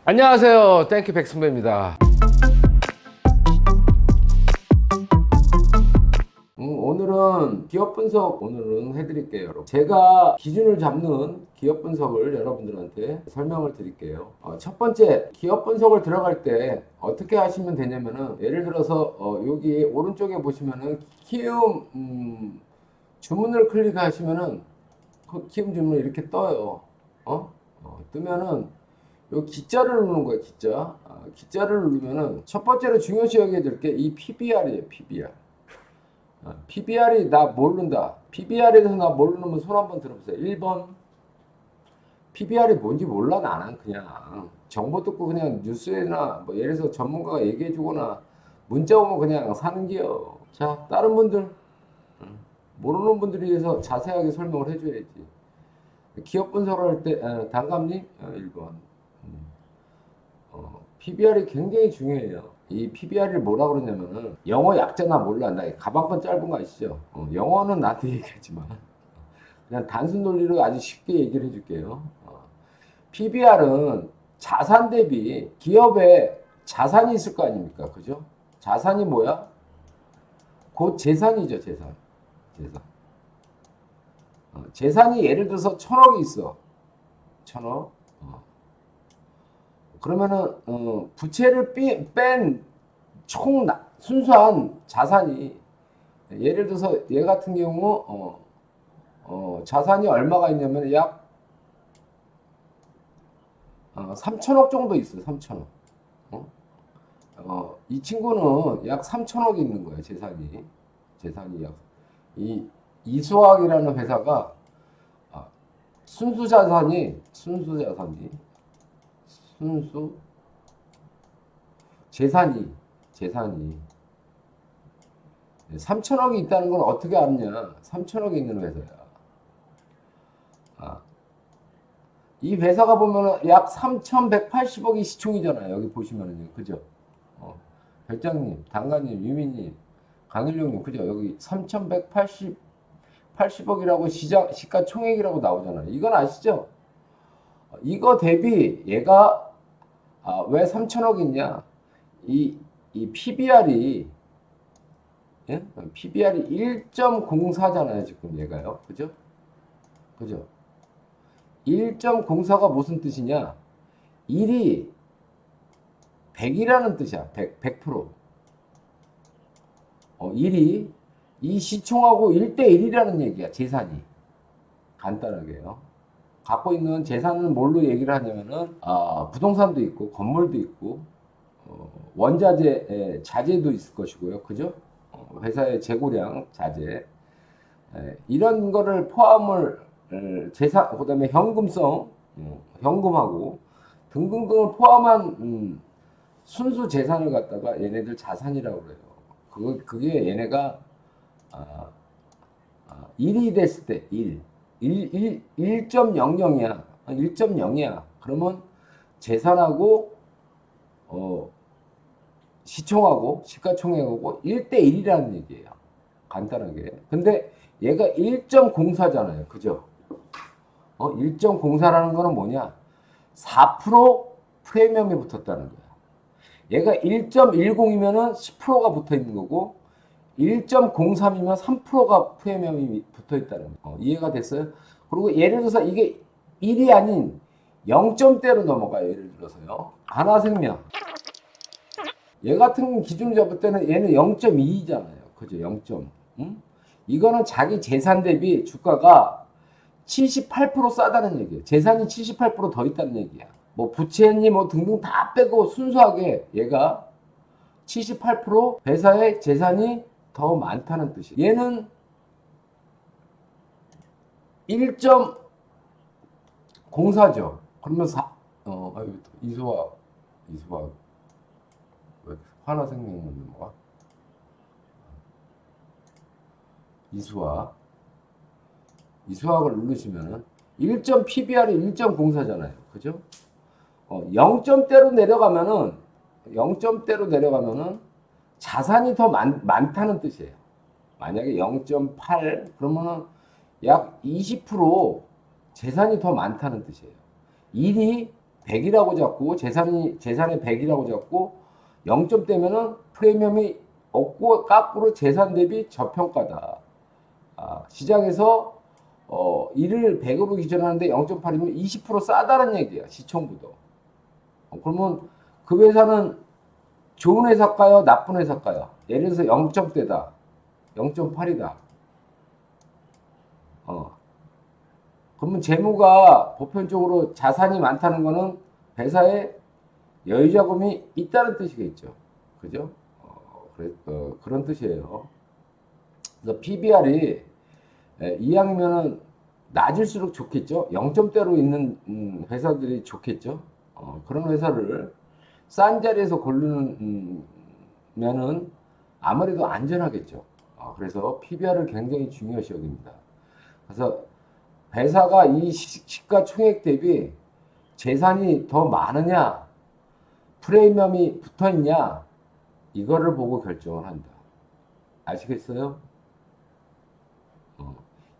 안녕하세요. 땡큐 백승배입니다. 오늘은 기업 분석 해드릴게요. 여러분. 제가 기준을 잡는 기업 분석을 여러분들한테 설명을 드릴게요. 첫 번째, 기업 분석을 들어갈 때 어떻게 하시면 되냐면은, 예를 들어서 여기 오른쪽에 보시면은 키움 주문을 클릭하시면은 그 키움 주문이 이렇게 떠요. 뜨면은 요 기자를 누르는 거예요. 기자. 기자를 누르면은 첫 번째로 중요시 여겨야 될 게 이 PBR이에요. PBR. PBR이 나 모른다. PBR에 대해서 나 모르는 손 한번 들어보세요. 1번. PBR이 뭔지 몰라, 나는 그냥. 정보 듣고 그냥 뉴스에나, 뭐 예를 들어서 전문가가 얘기해 주거나, 문자 오면 그냥 사는 게요. 자, 다른 분들, 모르는 분들에 대해서 자세하게 설명을 해줘야지. 기업 분석을 할 때, 단감님, 1번. PBR이 굉장히 중요해요. 이 PBR을 뭐라 그러냐면은, 영어 약자나 몰라. 나 가방권 짧은 거 아시죠? 영어는 나한테 얘기하지만. 그냥 단순 논리로 아주 쉽게 얘기를 해줄게요. PBR은 자산 대비 기업에 자산이 있을 거 아닙니까? 그죠? 자산이 뭐야? 곧 재산이죠, 재산. 재산. 재산이 예를 들어서 1,000억이 있어. 1,000억. 그러면은 부채를 뺀 총 순수한 자산이, 예를 들어서 얘 같은 경우 자산이 얼마가 있냐면 약 3천억 정도 있어요. 3천억. 이 친구는 약 3천억이 있는 거예요. 재산이 약. 이수학이라는 회사가 순수 자산이 재산이 3천억이 있다는 건 어떻게 알았냐? 3천억이 있는 회사야. 이 회사가 보면은 약 3,180억이 시총이잖아요. 여기 보시면은요. 그죠? 별장님, 단가님, 유미님, 강일룡님, 그죠? 여기 3,180억이라고 시가총액이라고 나오잖아요. 이건 아시죠? 이거 대비 얘가 왜 3천억 있냐? 이 PBR이, 예? PBR이 1.04잖아요. 지금 얘가요. 그죠? 그죠? 1.04가 무슨 뜻이냐? 1이 100이라는 뜻이야. 100%. 1이 이 시총하고 1대1이라는 얘기야. 재산이. 간단하게요. 갖고 있는 재산은 뭘로 얘기를 하냐면은 부동산도 있고 건물도 있고 원자재 자재도 있을 것이고요. 그죠? 회사의 재고량 자재 이런 거를 포함을 재산 그다음에 현금성 현금하고 등등등을 포함한 순수 재산을 갖다가 얘네들 자산이라고 그래요. 그게 얘네가 1이 됐을 때 1.00이야. 1.0이야. 그러면 재산하고 시총하고 시가총액하고 1대1이라는 얘기예요. 간단하게. 근데 얘가 1.04잖아요. 그죠? 1.04라는 거는 뭐냐? 4% 프리미엄이 붙었다는 거야. 얘가 1.10이면은 10%가 붙어 있는 거고 1.03이면 3%가 프리미엄이 붙어 있다는 거. 이해가 됐어요? 그리고 예를 들어서 이게 1이 아닌 0점대로 넘어가요. 예를 들어서요. 하나생명. 얘 같은 기준을 잡을 때는 얘는 0.2잖아요. 그죠? 0. 이거는 자기 재산 대비 주가가 78% 싸다는 얘기예요. 재산이 78%더 있다는 얘기야. 뭐 부채니 뭐 등등 다 빼고 순수하게 얘가 78% 회사의 재산이 더 많다는 뜻이에요. 얘는 1.04죠. 그러면 이수학 왜 하나생명은 뭐가? 이수학을 누르시면은 PBR이 1.04잖아요. 그죠? 0점대로 내려가면은 자산이 더 많다는 뜻이에요. 만약에 0.8 그러면은 약 20% 재산이 더 많다는 뜻이에요. 1이 100이라고 잡고 재산의 100이라고 잡고 0점대면은 프리미엄이 없고 거꾸로 재산 대비 저평가다. 시장에서 이를 100으로 기준하는데 0.8이면 20% 싸다는 얘기야. 시총보다. 그러면 그 회사는 좋은 회사일까요? 나쁜 회사일까요? 예를 들어서 0점대다. 0.8이다. 그러면 재무가 보편적으로 자산이 많다는 거는 회사에 여유자금이 있다는 뜻이겠죠. 그죠? 그런 뜻이에요. 그래서 PBR이 이왕이면은 낮을수록 좋겠죠. 0점대로 있는 회사들이 좋겠죠. 그런 회사를 싼 자리에서 고르는 면은 아무래도 안전하겠죠. 그래서 PBR을 굉장히 중요시 여깁니다. 그래서 회사가 이 시가총액 대비 재산이 더 많으냐, 프리미엄이 붙어 있냐, 이거를 보고 결정을 한다. 아시겠어요?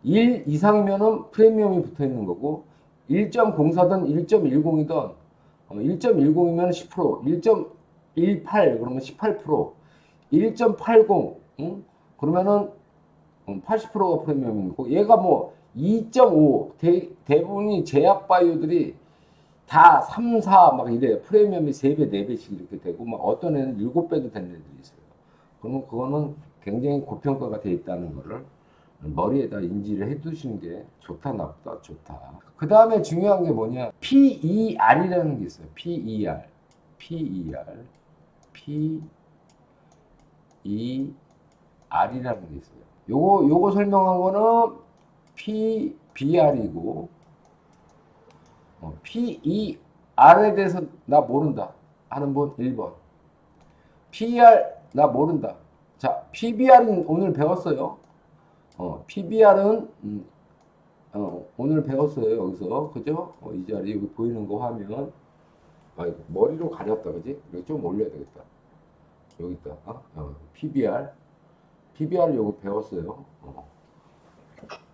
1 이상이면은 프리미엄이 붙어 있는 거고, 1.04든 1.10이든 1.10이면 10%, 1.18 그러면 18%, 1.80 그러면은 80%가 프리미엄이고, 얘가 뭐 2.5 대부분이 제약 바이오들이 다 3, 4 막 이래요. 프리미엄이 3배, 4배씩 이렇게 되고, 막 어떤 애는 7배도 되는 애들이 있어요. 그러면 그거는 굉장히 고평가가 돼 있다는 거를 머리에다 인지를 해 두시는 게 좋다, 나쁘다, 좋다. 그 다음에 중요한 게 뭐냐? PER이라는 게 있어요. PER. PER이라는 게 있어요. 요거 설명한 거는 PBR이고, PER에 대해서 나 모른다 하는 분 1번. PER 나 모른다. 자, PBR은 오늘 배웠어요. PBR은 오늘 배웠어요. 여기서. 그죠? 이 자리 여기 보이는 거 화면. 머리로 가렸다. 그지? 여기 좀 올려야 되겠다. 여기 있다. PBR. PBR 요거 배웠어요.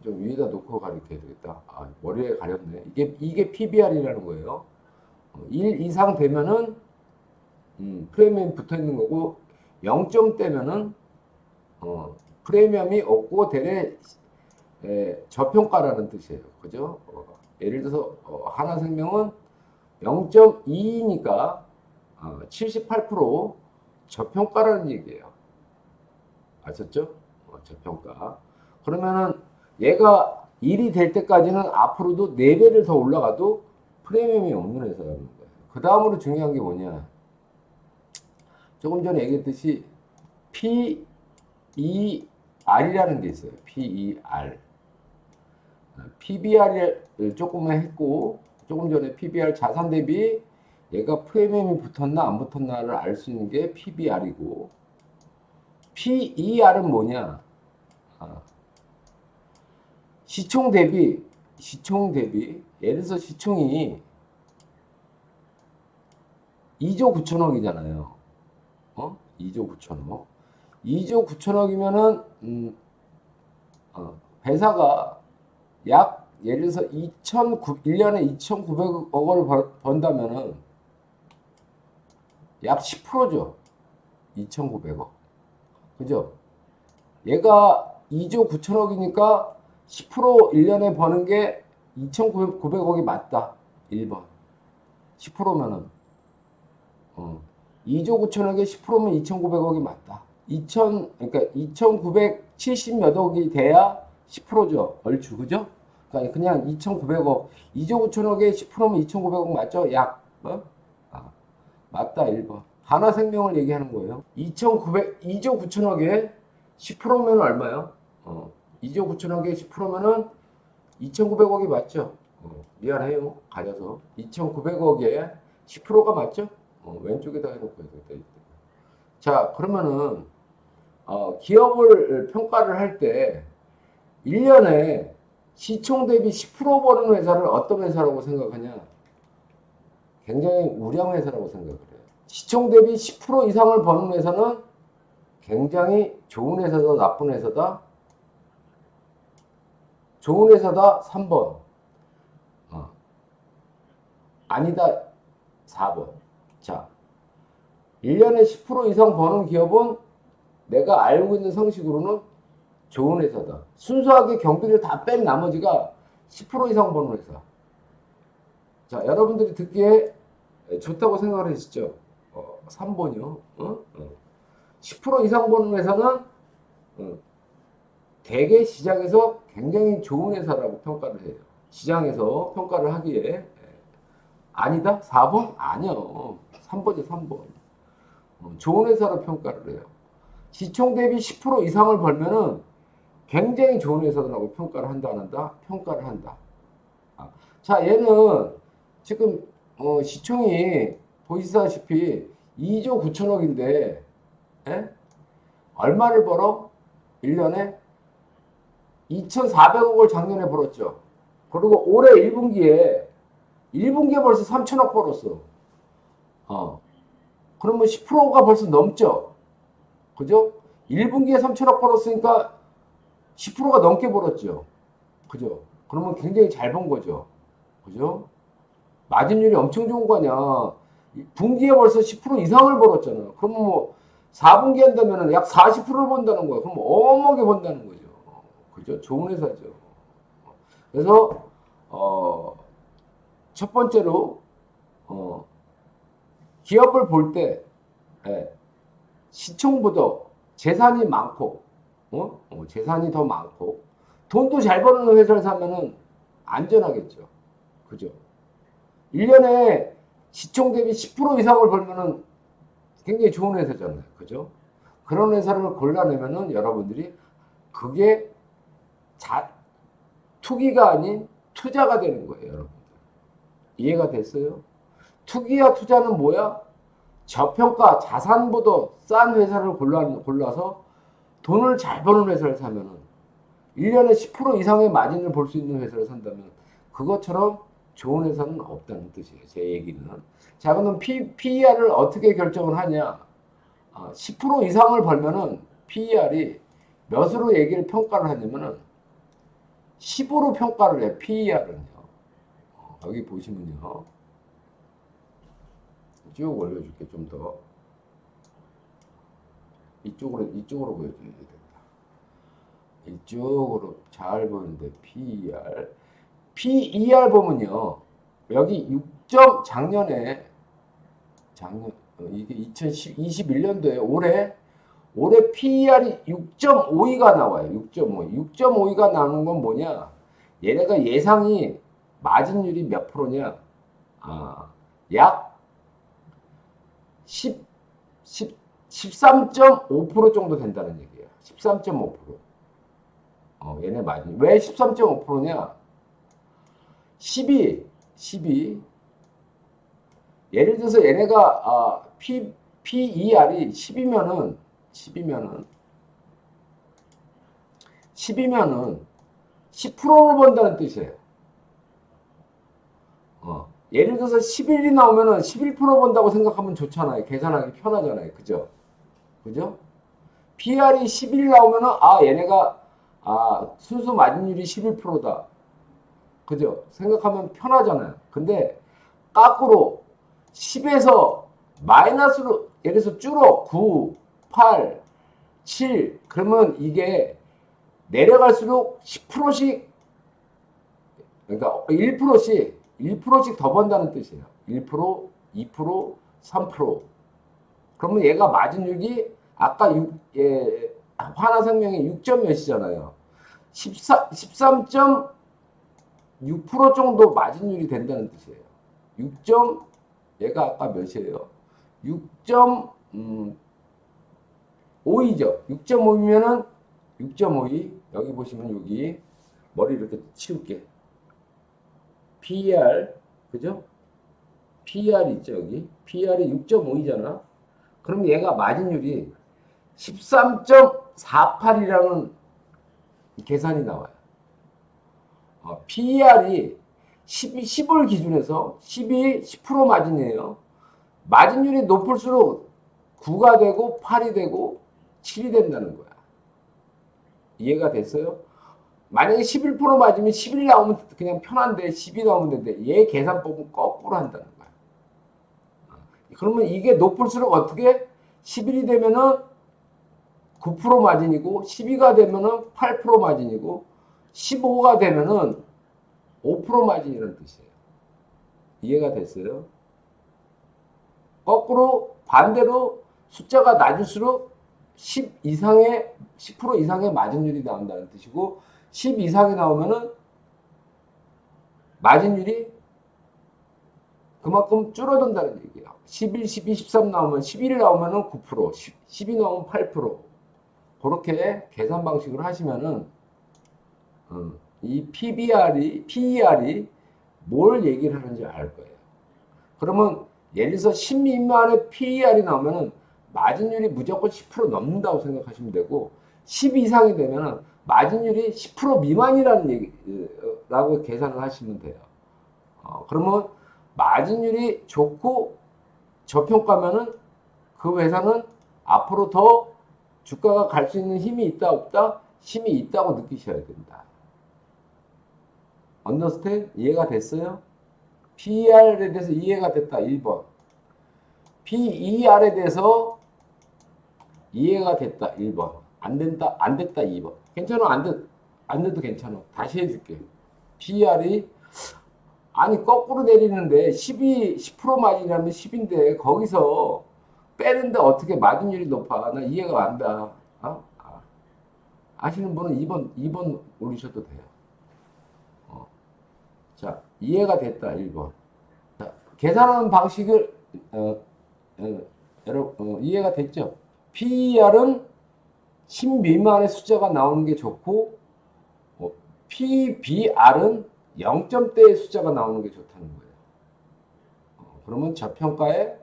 좀 위에다 놓고 가르쳐야 되겠다. 머리에 가렸네. 이게 PBR이라는 거예요. 1 이상 되면은 프리미엄이 붙어 있는 거고, 0점대면은 프리미엄이 없고 대래 저평가라는 뜻이에요. 그죠? 예를 들어서 하나생명은 0.2니까 78% 저평가라는 얘기예요. 아셨죠? 저평가. 그러면은 얘가 1이 될 때까지는 앞으로도 4배를 더 올라가도 프리미엄이 없는 회사라는 거예요. 그 다음으로 중요한 게 뭐냐? 조금 전에 얘기했듯이 PER이라는 게 있어요. PER. PBR을 조금 했고, 조금 전에 PBR 자산 대비 얘가 프리미엄이 붙었나 안 붙었나를 알 수 있는 게 PBR이고, PER은 뭐냐? 시총 대비, 예를 들어서 시총이 2조 9천억이잖아요. 2조 9천억. 2조 9천억이면은, 회사가 약, 예를 들어서 1년에 2,900억을 번다면은 약 10%죠. 2,900억. 그죠? 얘가 2조 9천억이니까 10% 1년에 버는 게 2,900억이 맞다. 1번. 10%면은. 2조 9천억에 10%면 2,900억이 맞다. 그러니까 2,970 몇 억이 돼야 10%죠. 얼추, 그죠? 그러니까 그냥 2,900억. 2조 9천억에 10%면 2,900억 맞죠? 약. 맞다. 1번. 하나생명을 얘기하는 거예요. 2조 9천억에 10%면 얼마요? 2조 9천억에 10%면은 2,900억이 맞죠? 미안해요. 가려서. 2,900억에 10%가 맞죠? 왼쪽에다 해놓고 해야겠다. 자, 그러면은, 기업을 평가를 할 때, 1년에 시총 대비 10% 버는 회사를 어떤 회사라고 생각하냐? 굉장히 우량 회사라고 생각을 해요. 시총 대비 10% 이상을 버는 회사는 굉장히 좋은 회사다, 나쁜 회사다? 좋은 회사다, 3번. 아니다, 4번. 자, 1년에 10% 이상 버는 기업은 내가 알고 있는 상식으로는 좋은 회사다. 순수하게 경비를 다 뺀 나머지가 10% 이상 버는 회사. 자, 여러분들이 듣기에 좋다고 생각을 하시죠? 3번이요. 10% 이상 버는 회사는 대개 시장에서 굉장히 좋은 회사라고 평가를 해요. 시장에서 평가를 하기에 아니다? 4번? 아니요. 3번이요, 3번. 좋은 회사로 평가를 해요. 시총 대비 10% 이상을 벌면은 굉장히 좋은 회사라고 평가를 한다, 안 한다? 평가를 한다. 자, 얘는 지금 시총이 보시다시피 2조 9천억인데 얼마를 벌어? 1년에 2,400억을 작년에 벌었죠. 그리고 올해 1분기에 벌써 3천억 벌었어. 그러면 10%가 벌써 넘죠. 그죠? 1분기에 3천억 벌었으니까 10%가 넘게 벌었죠. 그죠? 그러면 굉장히 잘 번 거죠. 그죠? 마진율이 엄청 좋은 거 아니야. 분기에 벌써 10% 이상을 벌었잖아. 그러면 뭐 4분기 한다면 약 40%를 번다는 거야. 그럼 어마어마하게 번다는 거죠. 그죠? 좋은 회사죠. 그래서 첫 번째로 기업을 볼 때 시총보다 재산이 많고 재산이 더 많고 돈도 잘 버는 회사를 사면은 안전하겠죠. 그죠? 1년에 시총 대비 10% 이상을 벌면은 굉장히 좋은 회사잖아요. 그죠? 그런 회사를 골라내면은 여러분들이 그게 투기가 아닌 투자가 되는 거예요. 여러분들. 이해가 됐어요? 투기와 투자는 뭐야? 저평가 자산보다 싼 회사를 골라서 돈을 잘 버는 회사를 사면은 1년에 10% 이상의 마진을 볼 수 있는 회사를 산다면 그것처럼 좋은 회사는 없다는 뜻이에요. 제 얘기는. 자, 그럼 PER을 어떻게 결정을 하냐? 10% 이상을 벌면은 PER이 몇으로 얘기를 평가를 하냐면은 10으로 평가를 해요. PER은요. 여기 보시면요. 쭉 올려줄게. 좀 더. 이쪽으로 보여줘야 된다. 이쪽으로 잘 보이는데 PER 보면요. 여기 작년 이게 2021년도에 올해 PER이 6.52가 나와요. 6.52가 나오는 건 뭐냐? 얘네가 예상이 마진율이 몇 프로냐? 약 13.5% 정도 된다는 얘기예요. 13.5%. 얘네 마진. 왜 13.5%냐? 12. 예를 들어서 얘네가 PER이 10이면은 10%를 번다는 뜻이에요. 예를 들어서 11이 나오면은 11% 번다고 생각하면 좋잖아요. 계산하기 편하잖아요. 그죠? PR이 11 나오면은 얘네가 순수 마진율이 11%다. 그죠? 생각하면 편하잖아요. 근데 거꾸로 10에서 마이너스로 예를 들어서 줄어 9, 8, 7 그러면 이게 내려갈수록 10%씩 그러니까 1%씩 더 번다는 뜻이에요. 1%, 2%, 3%. 그러면 얘가 마진율이 아까 하나생명이 6점 몇이잖아요. 13.6% 정도 마진율이 된다는 뜻이에요. 6점 얘가 아까 몇이에요? 6.5이죠. 6.5이면은 6.52 여기 보시면 여기 머리 이렇게 치울게. PER 그죠? PER 있죠 여기. PER이 6.5이잖아. 그럼 얘가 마진율이 13.48이라는 계산이 나와요. PER이 10을 기준해서 10% 마진이에요. 마진율이 높을수록 9가 되고 8이 되고 7이 된다는 거야. 이해가 됐어요? 만약에 11% 맞으면 11 나오면 그냥 편한데 12 나오면 되는데 얘 계산법은 거꾸로 한다는 거야. 그러면 이게 높을수록 어떻게? 11이 되면은 9% 마진이고 12가 되면은 8% 마진이고 15가 되면은 5% 마진이라는 뜻이에요. 이해가 됐어요? 거꾸로 반대로 숫자가 낮을수록 10 이상의 10% 이상의 마진율이 나온다는 뜻이고 10 이상이 나오면은 마진율이 그만큼 줄어든다는 얘기예요. 11, 12, 13 나오면 11 나오면은 9%, 12 나오면 8%. 그렇게 계산 방식을 하시면은 이 PER이 뭘 얘기를 하는지 알 거예요. 그러면 예를 들어서 10 미만의 PER이 나오면은 마진율이 무조건 10% 넘는다고 생각하시면 되고 10 이상이 되면은 마진율이 10% 미만이라는 얘기라고 계산을 하시면 돼요. 그러면 마진율이 좋고 저평가면은 그 회사는 앞으로 더 주가가 갈 수 있는 힘이 있다 없다? 힘이 있다고 느끼셔야 된다. 언더스탠? 이해가 됐어요? PER에 대해서 이해가 됐다. 1번. PER에 대해서 이해가 됐다. 1번. 안 된다. 안 됐다. 2번. 괜찮아. 안 돼도 괜찮아. 다시 해줄게. PER이 아니 거꾸로 내리는데 10% 마진이라면 10인데 거기서 빼는데 어떻게 마진율이 높아? 나 이해가 안 돼. 아시는 분은 2번 올리셔도 돼요. 자, 이해가 됐다. 1번. 자, 계산하는 방식을 여러분 이해가 됐죠? PER은 10 미만의 숫자가 나오는 게 좋고 PBR은 0점대의 숫자가 나오는 게 좋다는 거예요. 그러면 저평가의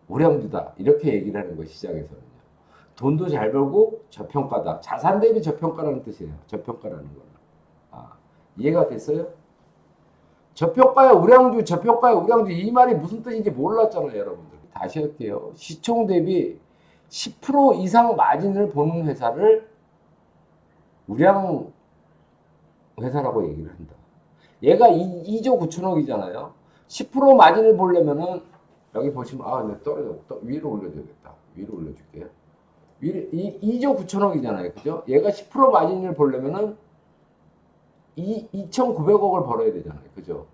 우량주다. 이렇게 얘기를 하는 거예요. 시장에서는요. 돈도 잘 벌고 저평가다. 자산 대비 저평가라는 뜻이에요. 저평가라는 거는. 이해가 됐어요? 저평가의 우량주 이 말이 무슨 뜻인지 몰랐잖아요. 여러분들. 다시 할게요. 시총 대비 10% 이상 마진을 보는 회사를 우량 회사라고 얘기를 한다. 얘가 2조 9천억이잖아요. 10% 마진을 보려면은 여기 보시면 네, 위로 올려줘야겠다. 위로 올려줄게요. 2조 9천억이잖아요. 그죠? 얘가 10% 마진을 보려면은 2,900억을 벌어야 되잖아요. 그죠?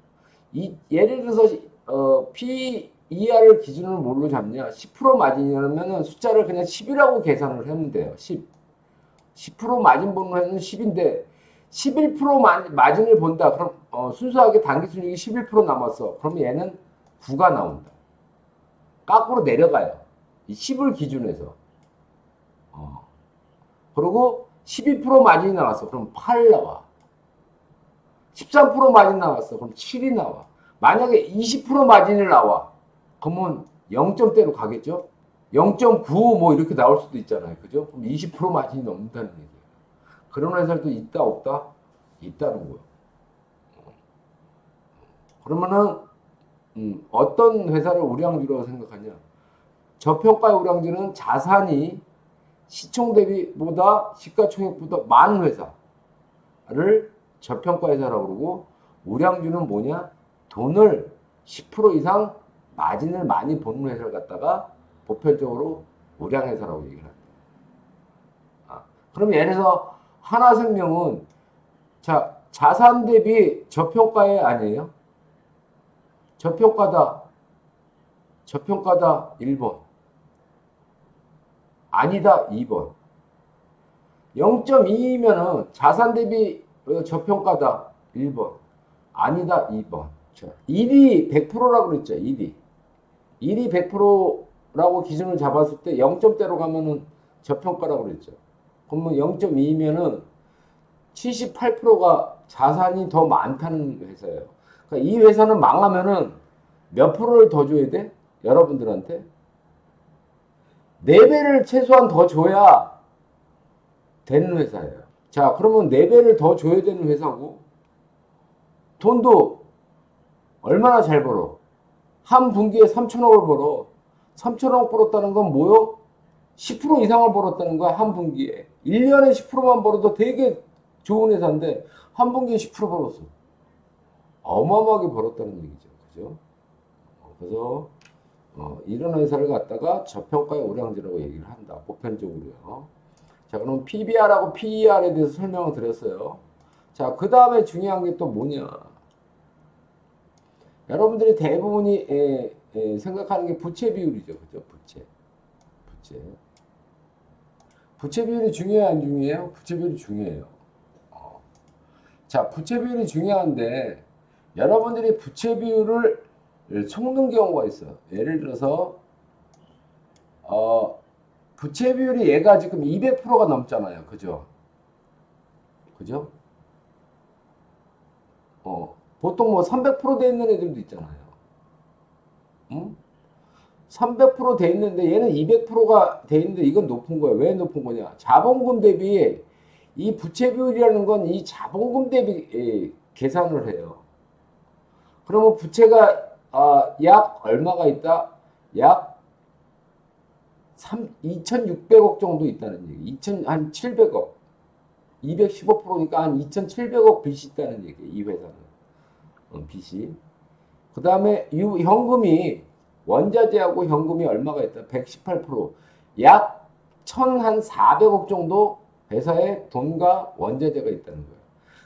예를 들어서 PER을 기준으로 뭘로 잡냐? 10% 마진이라면 숫자를 그냥 10이라고 계산을 하면 돼요. 10% 마진 보는 회는 10인데 11% 마진을 본다. 그럼 순수하게 당기순이익이 11% 남았어. 그럼 얘는 9가 나온다. 거꾸로 내려가요. 이 10을 기준해서. 그리고 12% 마진이 나왔어. 그럼 8 나와. 13% 마진 나왔어. 그럼 7이 나와. 만약에 20% 마진을 나와. 그러면 0점대로 가겠죠? 0.9 뭐 이렇게 나올 수도 있잖아요. 그죠? 그럼 20% 마진이 넘는다는 얘기예요. 그런 회사도 있다 없다? 있다는 거예요. 그러면은 어떤 회사를 우량주라고 생각하냐? 저평가의 우량주는 자산이 시총 대비보다 시가총액보다 많은 회사를 저평가 회사라고 그러고 우량주는 뭐냐? 돈을 10% 이상 마진을 많이 보는 회사를 갖다가 보편적으로 우량회사라고 얘기를 합니다. 그럼 예를 들어서 하나생명은 자산 대비 저평가에 아니에요? 저평가다 1번. 아니다 2번. 0.2이면은 자산 대비 저평가다 1번. 아니다 2번. 1이 100%라고 그랬죠. 1이 100%라고 기준을 잡았을 때 0점대로 가면은 저평가라고 그랬죠. 그러면 0.2면은 78%가 자산이 더 많다는 회사예요. 그러니까 이 회사는 망하면은 몇 프로를 더 줘야 돼? 여러분들한테 4배를 최소한 더 줘야 되는 회사예요. 자, 그러면 4배를 더 줘야 되는 회사고 돈도 얼마나 잘 벌어? 한 분기에 3천억을 벌어. 3천억 벌었다는 건 뭐요? 10% 이상을 벌었다는 거야, 한 분기에. 1년에 10%만 벌어도 되게 좋은 회사인데, 한 분기에 10% 벌었어. 어마어마하게 벌었다는 얘기죠. 그죠? 그래서, 이런 회사를 갖다가 저평가의 우량주라고 얘기를 한다. 보편적으로요. 자, 그럼 PBR하고 PER에 대해서 설명을 드렸어요. 자, 그 다음에 중요한 게 또 뭐냐. 여러분들이 대부분이 생각하는 게 부채 비율이죠. 그죠? 부채 비율이 중요해요, 안 중요해요? 부채 비율이 중요해요. 자, 부채 비율이 중요한데 여러분들이 부채 비율을 속는 경우가 있어요. 예를 들어서 부채 비율이 얘가 지금 200%가 넘잖아요. 그죠? 그죠? 보통 뭐 300%돼 있는 애들도 있잖아요. 응? 300%돼 있는데 얘는 200%가 돼 있는데 이건 높은 거예요. 왜 높은 거냐? 자본금 대비 이 부채 비율이라는 건 이 자본금 대비 계산을 해요. 그러면 부채가 약 얼마가 있다? 약 2,600억 정도 있다는 얘기. 한 700억. 215%니까 한 2,700억 빚이 있다는 얘기예요. 이 회사는. 빚이. 그 다음에 현금이 원자재하고 현금이 얼마가 있다? 118%. 약 1,400억 정도 회사에 돈과 원자재가 있다는 거예요.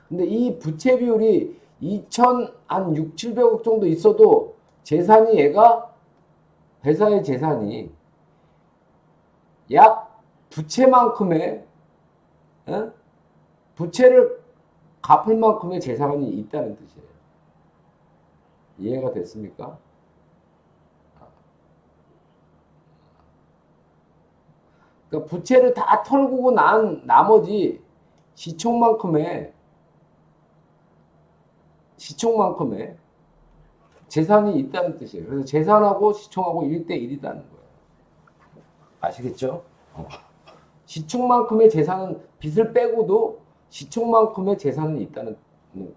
근데 이 부채 비율이 2,600, 700억 정도 있어도 재산이 얘가 회사의 재산이 약 부채만큼의 부채를 갚을 만큼의 재산이 있다는 뜻이에요. 이해가 됐습니까? 그러니까 부채를 다 털고 난 나머지 시총만큼의 재산이 있다는 뜻이에요. 그래서 재산하고 시총하고 1대1이라는 거예요. 아시겠죠? 시총만큼의 재산은 빚을 빼고도 시총만큼의 재산은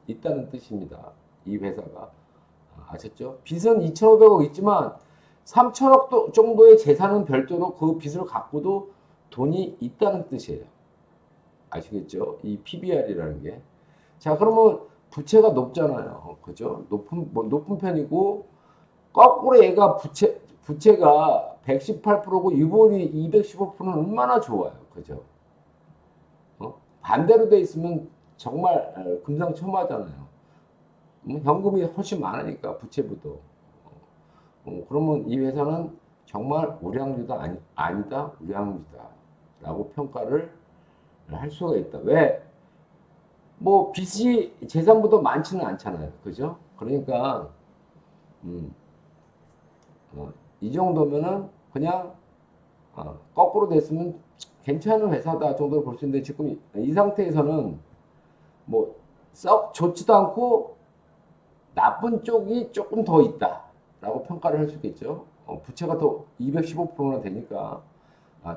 있다는 뜻입니다. 이 회사가. 아셨죠? 빚은 2,500억 있지만 3,000억 정도의 재산은 별도로 그 빚을 갖고도 돈이 있다는 뜻이에요. 아시겠죠? 이 PBR이라는 게. 자, 그러면 부채가 높잖아요. 그죠? 높은 편이고, 거꾸로 얘가 부채가 118%고 유보율이 215%는 얼마나 좋아요. 그죠? 반대로 돼 있으면 정말 금상첨화잖아요. 현금이 훨씬 많으니까 부채보다. 그러면 이 회사는 정말 우량주다 아니다 우량주다 라고 평가를 할 수가 있다. 왜? 뭐 빚이 재산보다 많지는 않잖아요. 그죠? 그러니까 이 정도면은 그냥 거꾸로 됐으면 괜찮은 회사다 정도로 볼 수 있는데 지금 이 상태에서는 뭐 썩 좋지도 않고 나쁜 쪽이 조금 더 있다 라고 평가를 할 수 있겠죠. 부채가 더 215%나 되니까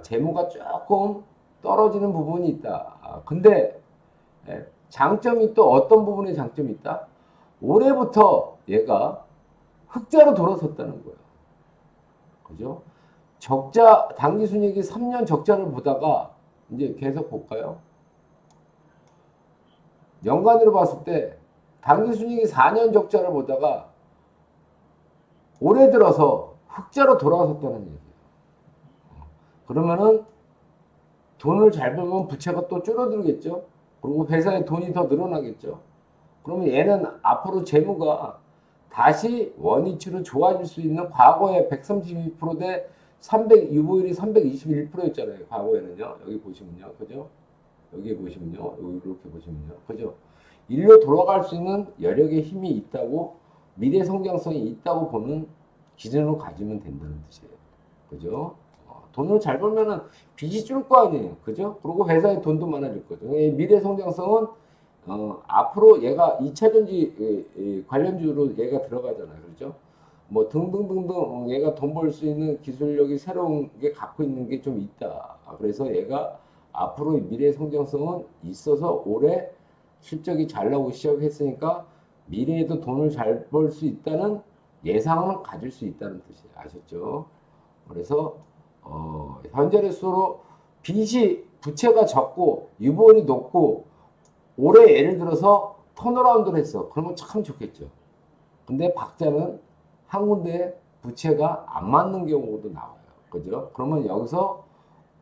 재무가 조금 떨어지는 부분이 있다. 근데 장점이 또 어떤 부분에 장점이 있다? 올해부터 얘가 흑자로 돌아섰다는 거예요. 그죠? 당기순이익이 3년 적자를 보다가 이제 계속 볼까요? 연간으로 봤을 때 당기순이익이 4년 적자를 보다가 올해 들어서 흑자로 돌아섰다는 얘기예요. 그러면은 돈을 잘 벌면 부채가 또 줄어들겠죠. 그리고 회사에 돈이 더 늘어나겠죠. 그러면 얘는 앞으로 재무가 다시 원위치로 좋아질 수 있는 과거에 132%대 유보율이 321%였잖아요. 과거에는요. 여기 보시면요. 그죠? 여기 보시면요. 여기 이렇게 보시면요. 그죠? 일로 돌아갈 수 있는 여력의 힘이 있다고 미래 성장성이 있다고 보는 기준으로 가지면 된다는 뜻이에요. 그죠? 돈을 잘 벌면은 빚이 줄 거 아니에요. 그죠? 그리고 회사에 돈도 많아질 거죠. 미래 성장성은 앞으로 얘가 2차전지 관련주로 얘가 들어가잖아요. 그렇죠? 뭐 등등등등 얘가 돈 벌 수 있는 기술력이 새로운 게 갖고 있는 게 좀 있다. 그래서 얘가 앞으로 미래 성장성은 있어서 올해 실적이 잘 나오기 시작했으니까 미래에도 돈을 잘 벌 수 있다는 예상을 가질 수 있다는 뜻이에요. 아셨죠? 그래서 현재로서로 부채가 적고 유보율이 높고 올해 예를 들어서 턴어라운드를 했어. 그러면 참 좋겠죠. 근데 박자는 한 군데 부채가 안 맞는 경우도 나와요. 그죠? 그러면 여기서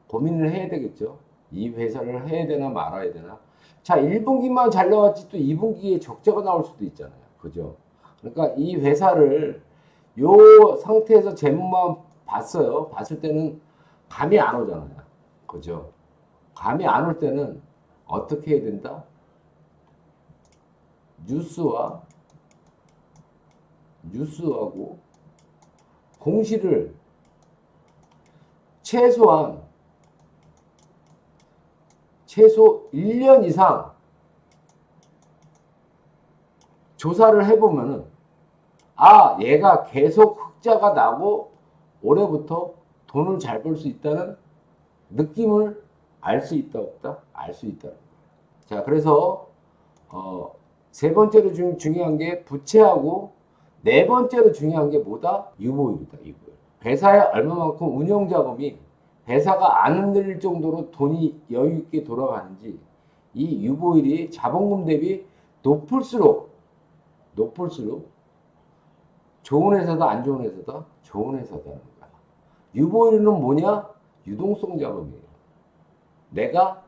고민을 해야 되겠죠. 이 회사를 해야 되나 말아야 되나. 자, 1분기만 잘 나왔지 또 2분기에 적자가 나올 수도 있잖아요. 그죠? 그러니까 이 회사를 요 상태에서 재무만 봤어요. 봤을 때는 감이 안 오잖아요. 그죠? 감이 안 올 때는 어떻게 해야 된다? 뉴스하고 공시를 최소 1년 이상 조사를 해보면은 아, 얘가 계속 흑자가 나고 올해부터 돈을 잘 벌 수 있다는 느낌을 알 수 있다 없다? 알 수 있다. 자, 그래서 세 번째로 중요한 게 부채하고 네 번째로 중요한 게 뭐다? 유보율이다. 유보율. 회사에 얼마만큼 운영 자금이 회사가 안 흔들릴 정도로 돈이 여유 있게 돌아가는지 이 유보율이 자본금 대비 높을수록 좋은 회사다 안 좋은 회사다? 좋은 회사다는 거야. 유보율은 뭐냐? 유동성 자금이에요. 내가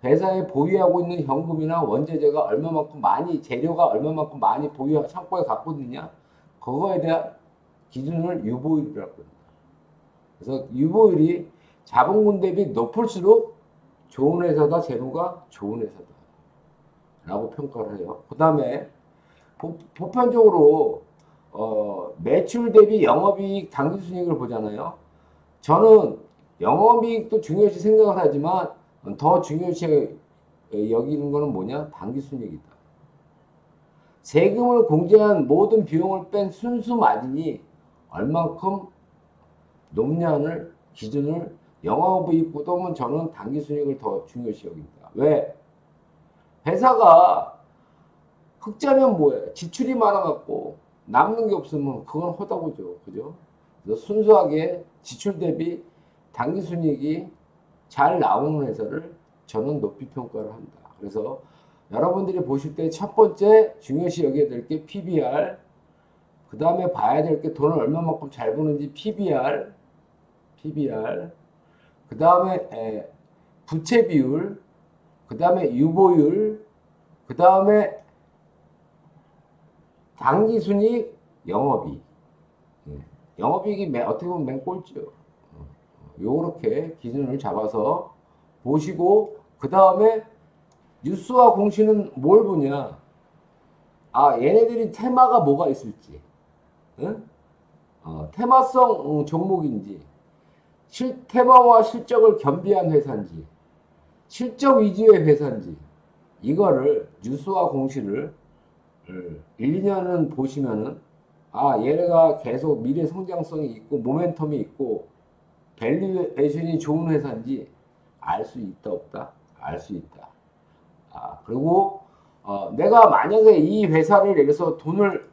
회사에 보유하고 있는 현금이나 원재재가 얼마만큼 많이 재료가 얼마만큼 많이 창고에 갖고 있느냐? 그거에 대한 기준을 유보율이라고 합니다. 그래서 유보율이 자본금 대비 높을수록 좋은 회사다, 재무가 좋은 회사다 라고 평가를 해요. 그 다음에 보편적으로 매출 대비 영업이익 당기순이익을 보잖아요. 저는 영업이익도 중요시 생각을 하지만 더 중요시 여기는 거는 뭐냐? 당기순이익이다. 세금을 공제한 모든 비용을 뺀 순수 마진이 얼만큼 높냐는 기준을 영업이익보다는 저는 당기순이익을 더 중요시 여깁니다. 왜? 회사가 흑자면 뭐예요? 지출이 많아갖고 남는 게 없으면 그건 허다고죠. 그죠? 그래서 순수하게 지출 대비 당기순이익이 잘 나오는 회사를 저는 높이 평가를 합니다. 그래서 여러분들이 보실 때 첫 번째 중요시 여겨야 될 게 PBR, 그 다음에 봐야 될 게 돈을 얼마만큼 잘 버는지 PBR, 그 다음에 부채 비율, 그 다음에 유보율, 그 다음에 당기순이익, 영업이익. 영업이익이 어떻게 보면 맨 꼴찌요. 요렇게 기준을 잡아서 보시고 그 다음에 뉴스와 공시는 뭘 보냐? 아, 얘네들이 테마가 뭐가 있을지, 응? 테마성 종목인지, 테마와 실적을 겸비한 회사인지, 실적 위주의 회사인지, 이거를 뉴스와 공시를 1, 2년은 보시면은 아, 얘네가 계속 미래 성장성이 있고 모멘텀이 있고 밸류에이션이 좋은 회사인지 알 수 있다 없다? 알 수 있다. 아, 그리고 내가 만약에 이 회사를 예를 들어서 돈을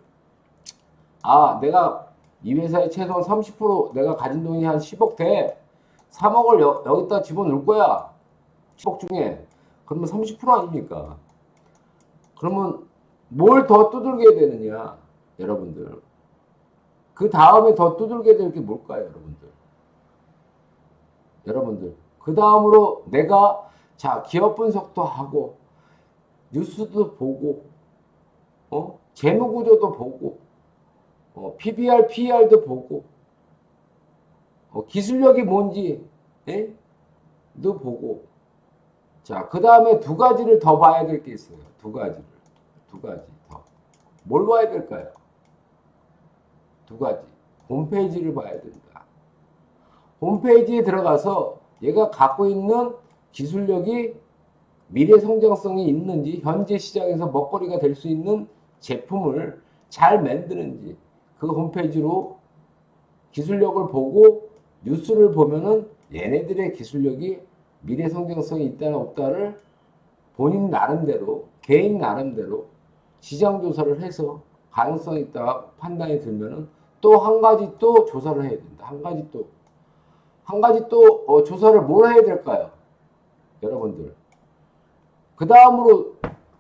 내가 이 회사에 최소한 30% 내가 가진 돈이 한 10억 돼. 3억을 여기다 집어넣을 거야. 10억 중에. 그러면 30% 아닙니까? 그러면 뭘 더 두들겨야 되느냐, 여러분들. 그 다음에 더 두들겨야 될 게 뭘까요, 여러분들. 그 다음으로 내가 기업 분석도 하고 뉴스도 보고 재무구조도 보고 PBR, PER도 보고 기술력이 뭔지 도 보고 그 다음에 두 가지를 더 봐야 될 게 있어요. 두 가지 더. 뭘 봐야 될까요? 두 가지. 홈페이지를 봐야 된다. 홈페이지에 들어가서 얘가 갖고 있는 기술력이 미래 성장성이 있는지, 현재 시장에서 먹거리가 될 수 있는 제품을 잘 만드는지, 그 홈페이지로 기술력을 보고 뉴스를 보면은 얘네들의 기술력이 미래 성장성이 있다는 없다를 본인 나름대로, 개인 나름대로 시장 조사를 해서 가능성이 있다 판단이 들면은 또 한 가지 또 조사를 해야 된다. 한 가지 또 조사를 뭘 해야 될까요? 여러분들. 그 다음으로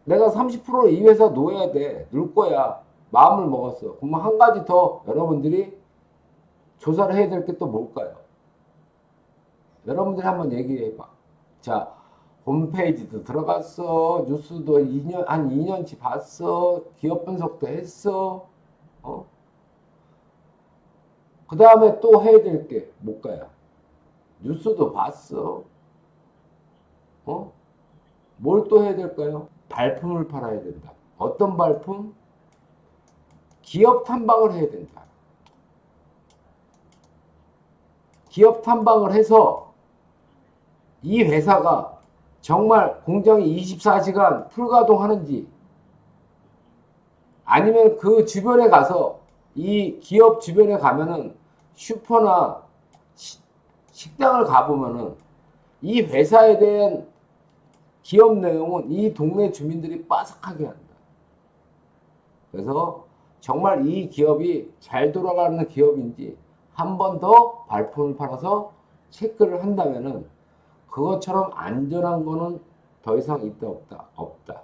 내가 30% 이 회사 놓아야 돼. 넣을 거야. 마음을 먹었어. 그러면 한 가지 더 여러분들이 조사를 해야 될 게 또 뭘까요? 여러분들이 한번 얘기해봐. 자, 홈페이지도 들어갔어. 뉴스도 한 2년치 봤어. 기업 분석도 했어. 그 다음에 또 해야 될 게 뭘까요? 뉴스도 봤어. 뭘 또 해야 될까요? 발품을 팔아야 된다. 어떤 발품? 기업 탐방을 해야 된다. 기업 탐방을 해서 이 회사가 정말 공장이 24시간 풀가동하는지, 아니면 그 주변에 가서, 이 기업 주변에 가면은 슈퍼나 식당을 가보면은 이 회사에 대한 기업 내용은 이 동네 주민들이 빠삭하게 한다. 그래서 정말 이 기업이 잘 돌아가는 기업인지 한 번 더 발품을 팔아서 체크를 한다면은 그것처럼 안전한 거는 더 이상 있다 없다? 없다.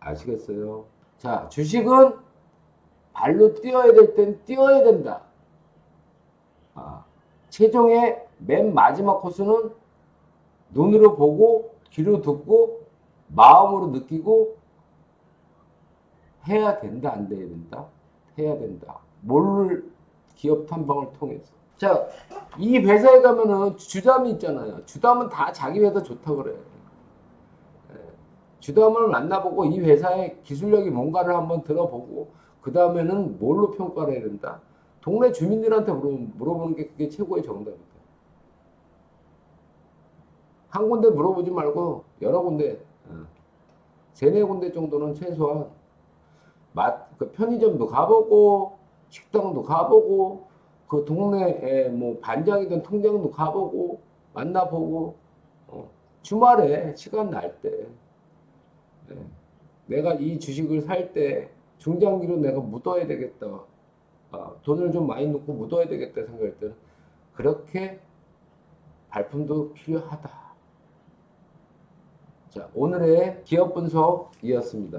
아시겠어요? 자, 주식은 발로 뛰어야 될 땐 뛰어야 된다. 최종의 맨 마지막 코스는 눈으로 보고 귀로 듣고 마음으로 느끼고 해야 된다, 안 돼야 된다? 해야 된다. 뭘 기업 탐방을 통해서. 자, 이 회사에 가면은 주담이 있잖아요. 주담은 다 자기 회사 좋다고 그래요. 주담을 만나보고 이 회사의 기술력이 뭔가를 한번 들어보고 그 다음에는 뭘로 평가를 해야 된다? 동네 주민들한테 물어보는 게 그게 최고의 정답이다. 한 군데 물어보지 말고 여러 군데, 세네 군데 정도는 최소한 그 편의점도 가보고 식당도 가보고 그 동네에 뭐 반장이든 통장도 가보고 만나보고 주말에 시간 날 때 내가 이 주식을 살 때 중장기로 내가 묻어야 되겠다. 돈을 좀 많이 넣고 묻어야 되겠다 생각할 때는 그렇게 발품도 필요하다. 자, 오늘의 기업 분석이었습니다.